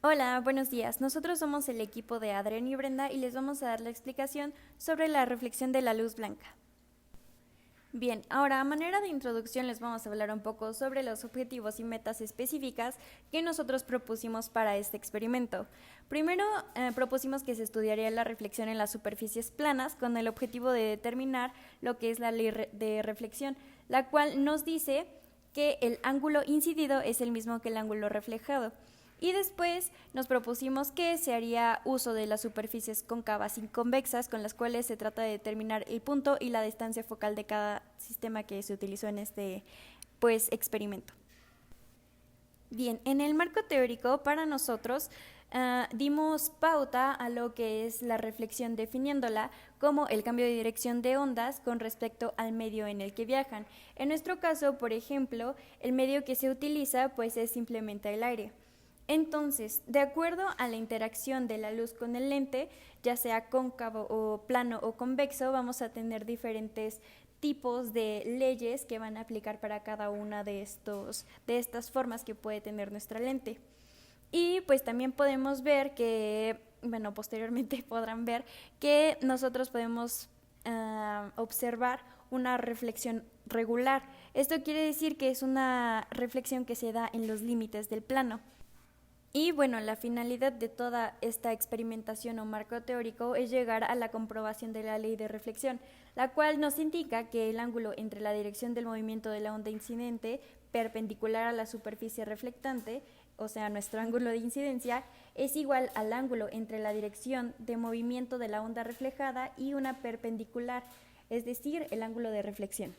Hola, buenos días. Nosotros somos el equipo de Adrián y Brenda y les vamos a dar la explicación sobre la reflexión de la luz blanca. Bien, ahora a manera de introducción les vamos a hablar un poco sobre los objetivos y metas específicas que nosotros propusimos para este experimento. Primero, propusimos que se estudiaría la reflexión en las superficies planas con el objetivo de determinar lo que es la ley de reflexión, la cual nos dice que el ángulo incidido es el mismo que el ángulo reflejado. Y después nos propusimos que se haría uso de las superficies cóncavas y convexas con las cuales se trata de determinar el punto y la distancia focal de cada sistema que se utilizó en este experimento. Bien, en el marco teórico para nosotros dimos pauta a lo que es la reflexión definiéndola como el cambio de dirección de ondas con respecto al medio en el que viajan. En nuestro caso, por ejemplo, el medio que se utiliza es simplemente el aire. Entonces, de acuerdo a la interacción de la luz con el lente, ya sea cóncavo o plano o convexo, vamos a tener diferentes tipos de leyes que van a aplicar para cada una de estas formas que puede tener nuestra lente. Y también podemos ver que, posteriormente podrán ver que nosotros podemos observar una reflexión regular. Esto quiere decir que es una reflexión que se da en los límites del plano. Y la finalidad de toda esta experimentación o marco teórico es llegar a la comprobación de la ley de reflexión, la cual nos indica que el ángulo entre la dirección del movimiento de la onda incidente perpendicular a la superficie reflectante, o sea, nuestro ángulo de incidencia, es igual al ángulo entre la dirección de movimiento de la onda reflejada y una perpendicular, es decir, el ángulo de reflexión.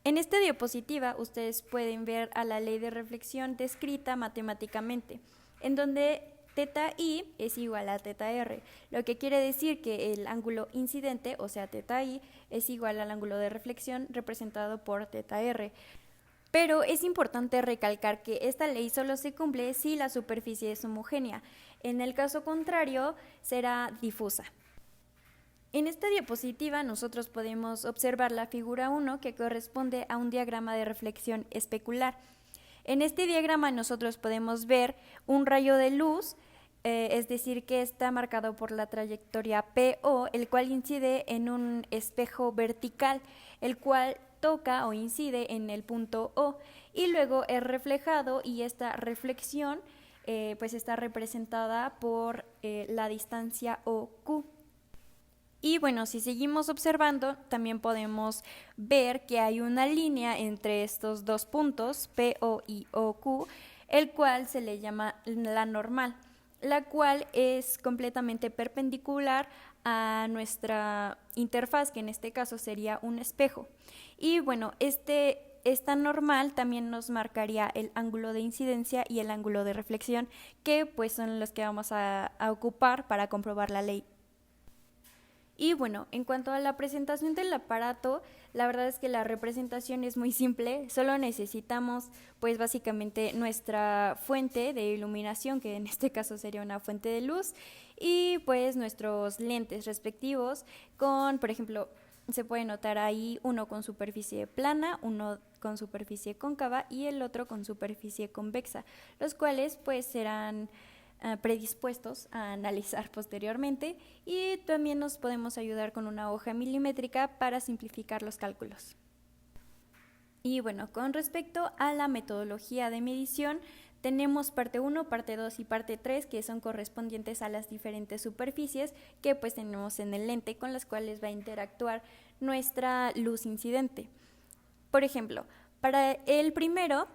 En esta diapositiva ustedes pueden ver a la ley de reflexión descrita matemáticamente, en donde θi es igual a θr, lo que quiere decir que el ángulo incidente, o sea θi, es igual al ángulo de reflexión representado por θr. Pero es importante recalcar que esta ley solo se cumple si la superficie es homogénea. En el caso contrario, será difusa. En esta diapositiva nosotros podemos observar la figura 1 que corresponde a un diagrama de reflexión especular. En este diagrama nosotros podemos ver un rayo de luz, es decir, que está marcado por la trayectoria PO, el cual incide en un espejo vertical, el cual toca o incide en el punto O y luego es reflejado y esta reflexión está representada por la distancia OQ. Y si seguimos observando, también podemos ver que hay una línea entre estos dos puntos, PO y OQ, el cual se le llama la normal, la cual es completamente perpendicular a nuestra interfaz, que en este caso sería un espejo. Y esta normal también nos marcaría el ángulo de incidencia y el ángulo de reflexión, que son los que vamos a ocupar para comprobar la ley. Y en cuanto a la presentación del aparato, la verdad es que la representación es muy simple, solo necesitamos básicamente nuestra fuente de iluminación, que en este caso sería una fuente de luz, y nuestros lentes respectivos con, por ejemplo, se puede notar ahí uno con superficie plana, uno con superficie cóncava y el otro con superficie convexa, los cuales serán predispuestos a analizar posteriormente, y también nos podemos ayudar con una hoja milimétrica para simplificar los cálculos. Y con respecto a la metodología de medición, tenemos parte 1, parte 2 y parte 3 que son correspondientes a las diferentes superficies que tenemos en el lente con las cuales va a interactuar nuestra luz incidente. Por ejemplo, para el primero,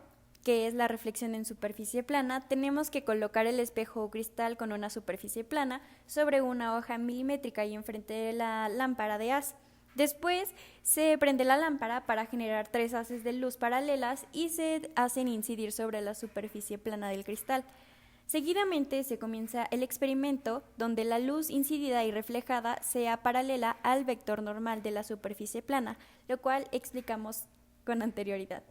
que es la reflexión en superficie plana, tenemos que colocar el espejo o cristal con una superficie plana sobre una hoja milimétrica y enfrente de la lámpara de haz. Después se prende la lámpara para generar 3 haces de luz paralelas y se hacen incidir sobre la superficie plana del cristal. Seguidamente se comienza el experimento donde la luz incidida y reflejada sea paralela al vector normal de la superficie plana, lo cual explicamos con anterioridad.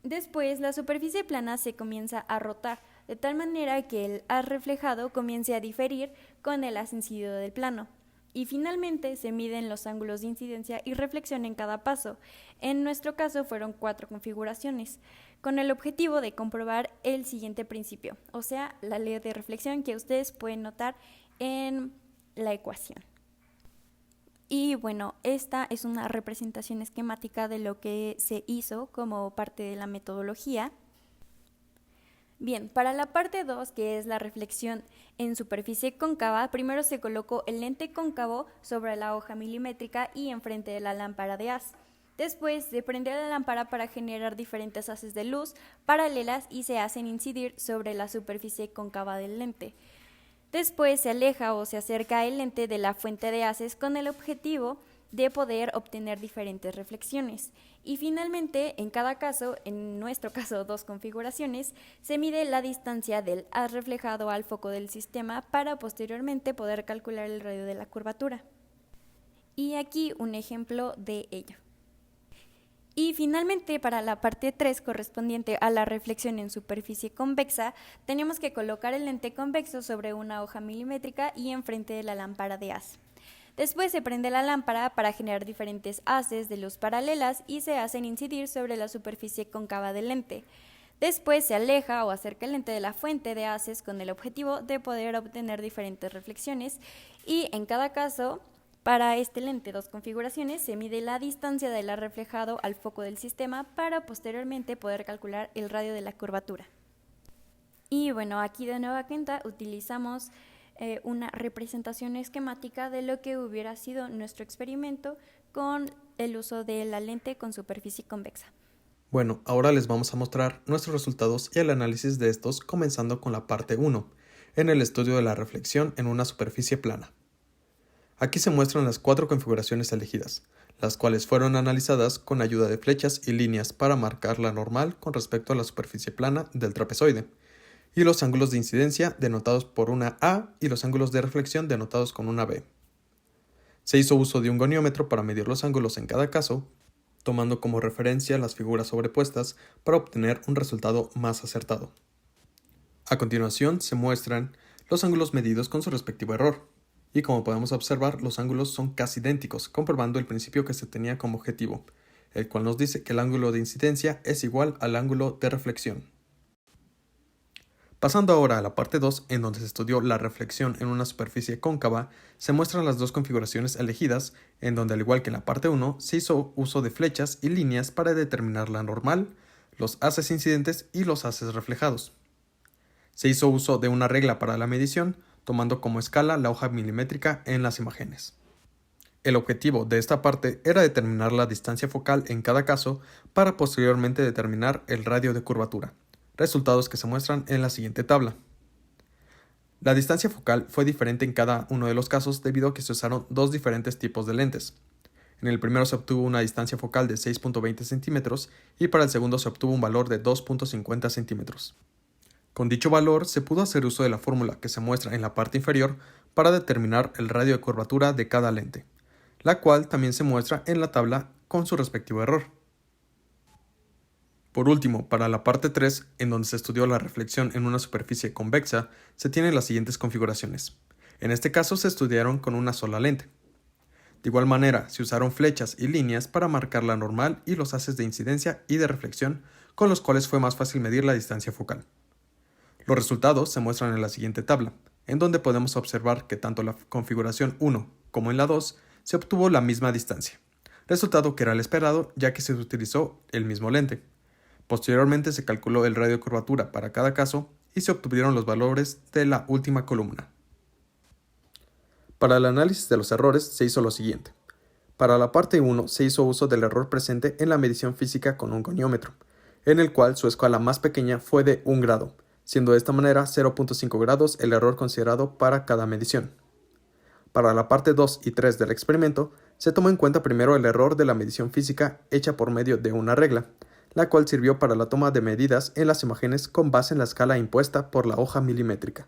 Después, la superficie plana se comienza a rotar, de tal manera que el haz reflejado comience a diferir con el haz incidido del plano. Y finalmente se miden los ángulos de incidencia y reflexión en cada paso. En nuestro caso fueron 4 configuraciones. con el objetivo de comprobar el siguiente principio, o sea, la ley de reflexión que ustedes pueden notar en la ecuación. Y bueno, esta es una representación esquemática de lo que se hizo como parte de la metodología. Bien, para la parte 2, que es la reflexión en superficie cóncava, primero se colocó el lente cóncavo sobre la hoja milimétrica y enfrente de la lámpara de haz. Después se prende la lámpara para generar diferentes haces de luz paralelas y se hacen incidir sobre la superficie cóncava del lente. Después se aleja o se acerca el lente de la fuente de haces con el objetivo de poder obtener diferentes reflexiones. Y finalmente, en cada caso, en nuestro caso 2 configuraciones, se mide la distancia del haz reflejado al foco del sistema para posteriormente poder calcular el radio de la curvatura. Y aquí un ejemplo de ello. Y finalmente, para la parte 3, correspondiente a la reflexión en superficie convexa, tenemos que colocar el lente convexo sobre una hoja milimétrica y enfrente de la lámpara de haz. Después se prende la lámpara para generar diferentes haces de luz paralelas y se hacen incidir sobre la superficie cóncava del lente. Después se aleja o acerca el lente de la fuente de haces con el objetivo de poder obtener diferentes reflexiones y en cada caso, para este lente 2 configuraciones, se mide la distancia del haz reflejado al foco del sistema para posteriormente poder calcular el radio de la curvatura. Y bueno, aquí de nueva cuenta utilizamos una representación esquemática de lo que hubiera sido nuestro experimento con el uso de la lente con superficie convexa. Bueno, ahora les vamos a mostrar nuestros resultados y el análisis de estos, comenzando con la parte 1, en el estudio de la reflexión en una superficie plana. Aquí se muestran las 4 configuraciones elegidas, las cuales fueron analizadas con ayuda de flechas y líneas para marcar la normal con respecto a la superficie plana del trapezoide, y los ángulos de incidencia denotados por una A y los ángulos de reflexión denotados con una B. Se hizo uso de un goniómetro para medir los ángulos en cada caso, tomando como referencia las figuras sobrepuestas para obtener un resultado más acertado. A continuación se muestran los ángulos medidos con su respectivo error. Y como podemos observar, los ángulos son casi idénticos, comprobando el principio que se tenía como objetivo, el cual nos dice que el ángulo de incidencia es igual al ángulo de reflexión. Pasando ahora a la parte 2, en donde se estudió la reflexión en una superficie cóncava, se muestran las 2 configuraciones elegidas, en donde al igual que en la parte 1, se hizo uso de flechas y líneas para determinar la normal, los haces incidentes y los haces reflejados. Se hizo uso de una regla para la medición, tomando como escala la hoja milimétrica en las imágenes. El objetivo de esta parte era determinar la distancia focal en cada caso para posteriormente determinar el radio de curvatura, resultados que se muestran en la siguiente tabla. La distancia focal fue diferente en cada uno de los casos debido a que se usaron 2 diferentes tipos de lentes. En el primero se obtuvo una distancia focal de 6.20 centímetros y para el segundo se obtuvo un valor de 2.50 centímetros. Con dicho valor se pudo hacer uso de la fórmula que se muestra en la parte inferior para determinar el radio de curvatura de cada lente, la cual también se muestra en la tabla con su respectivo error. Por último, para la parte 3, en donde se estudió la reflexión en una superficie convexa, se tienen las siguientes configuraciones. En este caso se estudiaron con una sola lente. De igual manera, se usaron flechas y líneas para marcar la normal y los haces de incidencia y de reflexión, con los cuales fue más fácil medir la distancia focal. Los resultados se muestran en la siguiente tabla, en donde podemos observar que tanto la configuración 1 como en la 2 se obtuvo la misma distancia, resultado que era el esperado ya que se utilizó el mismo lente. Posteriormente se calculó el radio de curvatura para cada caso y se obtuvieron los valores de la última columna. Para el análisis de los errores se hizo lo siguiente. Para la parte 1 se hizo uso del error presente en la medición física con un goniómetro, en el cual su escala más pequeña fue de 1 grado, siendo de esta manera 0.5 grados el error considerado para cada medición. Para la parte 2 y 3 del experimento, se tomó en cuenta primero el error de la medición física hecha por medio de una regla, la cual sirvió para la toma de medidas en las imágenes con base en la escala impuesta por la hoja milimétrica.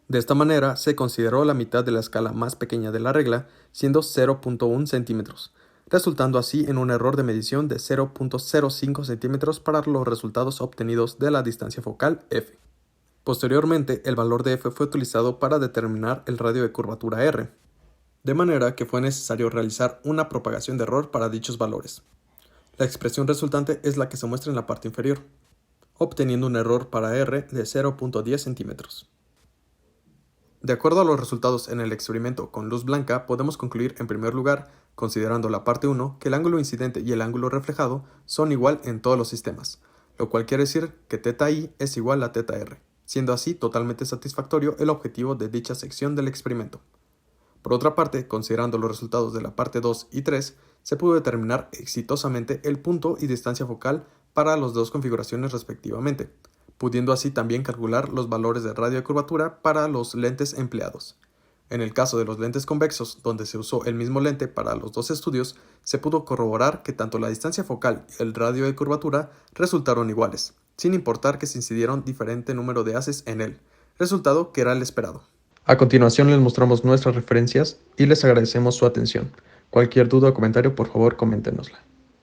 De esta manera, se consideró la mitad de la escala más pequeña de la regla, siendo 0.1 centímetros, resultando así en un error de medición de 0.05 centímetros para los resultados obtenidos de la distancia focal f. Posteriormente, el valor de f fue utilizado para determinar el radio de curvatura r, de manera que fue necesario realizar una propagación de error para dichos valores. La expresión resultante es la que se muestra en la parte inferior. obteniendo un error para R de 0.10 centímetros. De acuerdo a los resultados en el experimento con luz blanca, podemos concluir en primer lugar, considerando la parte 1, que el ángulo incidente y el ángulo reflejado son igual en todos los sistemas, lo cual quiere decir que θi es igual a θr, siendo así totalmente satisfactorio el objetivo de dicha sección del experimento. Por otra parte, considerando los resultados de la parte 2 y 3, se pudo determinar exitosamente el punto y distancia focal para las dos configuraciones respectivamente, pudiendo así también calcular los valores de radio de curvatura para los lentes empleados. En el caso de los lentes convexos, donde se usó el mismo lente para los dos estudios, se pudo corroborar que tanto la distancia focal y el radio de curvatura resultaron iguales, sin importar que se incidieron diferente número de haces en él, resultado que era el esperado. A continuación les mostramos nuestras referencias y les agradecemos su atención. Cualquier duda o comentario, por favor, coméntenosla.